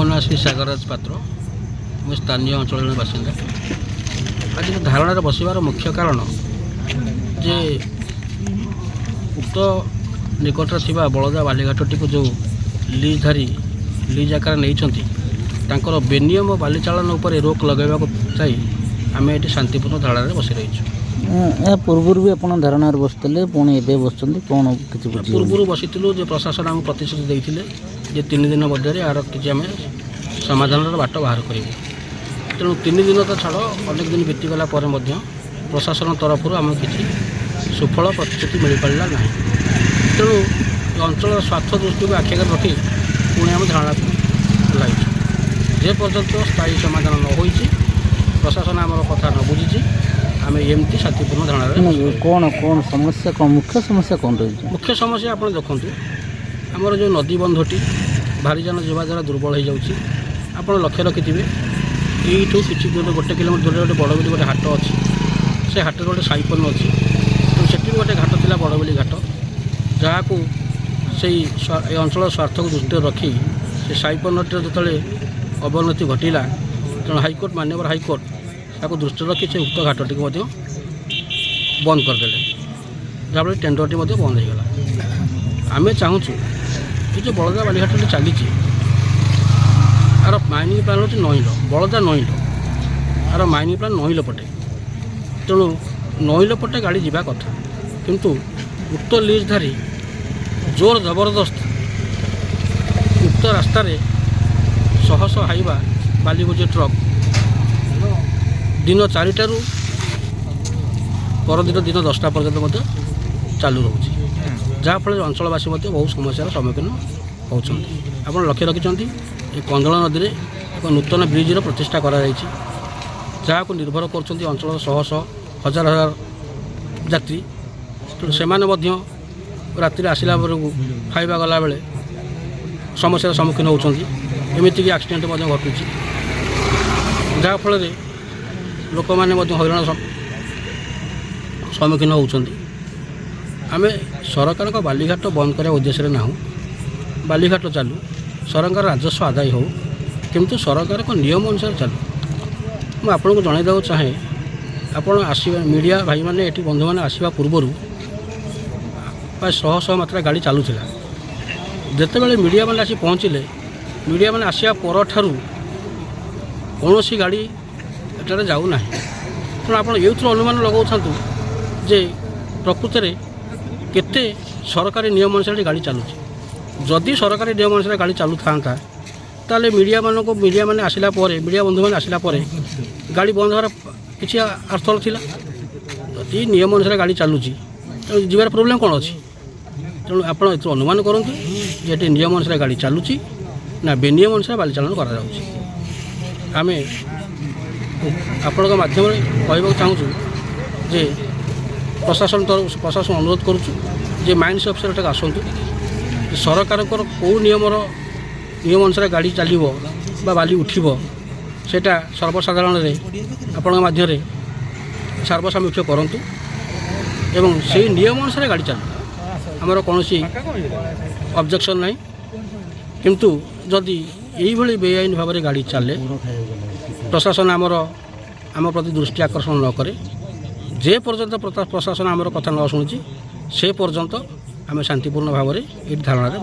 नाम श्री सागरराज पात्र मु स्थानीय अंचल बासिंदा। आज धारणा बसवार मुख्य कारण जे उक्त निकटରେ ଥିବା बलदा बालीघाटी को जो लीजधारी लीज आकार नहीं बेनियम बाली चालन उपर रोक लगेगा चाहे आम ये शांतिपूर्ण धारणा बसी रही। पूर्व भी आप धारणा बसते पुणी ए बस कौन किसी पूर्व बसीलु जो प्रशासन आम प्रतिश्रुति देते 3 दिन मध्य यार किसी आम समाधान बाट बाहर करूँ। तेणु 3 दिन तो छाड़ अनेक दिन बीतीगला प्रशासन तरफ आम किसी सुफल प्रतिश्रुति मिल पारा ना। तेणु अंचल स्वार्थ दृष्टि को आखि आगे रखी पुणी आम धारणा लगे जे पर्यंत स्थायी समाधान न हो प्रशासन आम कथा न बुझी आम एमती शांतिपूर्ण धारणा। कौन कौन समस्या कौन मुख्य समस्या कौन रही? मुख्य समस्या आप देखु आमर जो नदी बंधटी भारीजान जीवा द्वारा दुर्बल हो जाऊँगी। आप लक्ष्य रखिथे यू कि गोटे किलोमीटर दूर गोटे बड़बिली गोटे हाट अच्छी से हाटर गोटे साइपन अच्छी से गोटे घाट था बड़बिली घाट जहाँ को से अंचल स्वार्थ को दृष्टि रखी से साइपन जो अवनति घटला तेणु हाइकोर्ट माननीय हाइकोर्ट ताको दृष्टि रखी से उक्त घाटी को बंद करदे जहाँ टेंडरटी बंद होगा। आम चाहूँ ये जो बलदा बालीघाटी चली आर माइनिंग प्लान हूँ नईल बलदा नईल आर माइनिंग प्लान नईल पटे तेणु नईल पटे गाड़ी जावा कथा किंतु उक्त लीजधारी जोर जबरदस्त उक्त रास्तार शह शह हाइवा बाली बोझे ट्रक दिन 4टारू परदिन दिन 10टा पर्यंत चालू रोचे जहाँफल अंचलवासी बहुत समस्यार सम्मुखीन होती। आप लक्ष्य रखिंट ये कंदल नदी में एक नूतन ब्रिजर प्रतिष्ठा जहाँ को निर्भर कर अंचल शह शह हजार हजार यात्री से राति आसला बेलू खाଇବା गला बेले समस्यार सम्मुखीन होती। एमतीक एक्सीडेंट घटू जहाँफल लोक मैंने हईराण सम्मुखीन होती। आम सरकार का बालीघाट बंद करने उद्देश्य ना बालीघाट चालू सरकार राजस्व आदाय हो किंतु सरकार को नियम अनुसार चालू। मुझे आपको जनईदेक चाहे आप मीडिया भाई मैंने ये बंधु मैंने आसवा पूर्वर प्राय शह शह मात्रा गाड़ी चलूला जिते बड़े मीडिया मैंने आसी पहुँचले मीडिया मैंने आसवा पर ठारू कौन सी गाड़ी एटारे जाऊना तेणु आप अनुमान लगाऊँ जे प्रकृत में केते सरकारी नियम अनुसार गाड़ी चलुची। जदि सरकारी नियम अनुसार गाड़ी चलू था ताले मीडिया मैंने आसला मीडिया बंधु मैंने आसला गाड़ी बंद होवार किसी अर्थ था जदि नियम अनुसार गाड़ी चलुची जीवार प्रोब्लेम कौन अच्छी। तेणु आप अनुमान करूँ ये नियम अनुसार गाड़ी चलुची ना बेनियम अनुसार बाली चालन कर आम आपण माध्यम कहवाक चाहूँ जे प्रशासन प्रशासन अनुरोध करुचु जे माइंस अफिसर तक आसतु सरकार कौ नियम अनुसार गाड़ी चलो बाली उठब से सर्वसाधारण आपण माध्यम सर्वसमीक्ष करूँ एवं से नियम अनुसार गाड़ी चलू आमर कौन ऑब्जेक्शन नहीं किंतु जदि यही बेआईन भाव में गाड़ी चले प्रशासन आम प्रति दृष्टि आकर्षण न करे जे पर्यंत प्रशासन आमर कथा न शुणुची से पर्यंत आम शांतिपूर्ण भाव में ये धारणा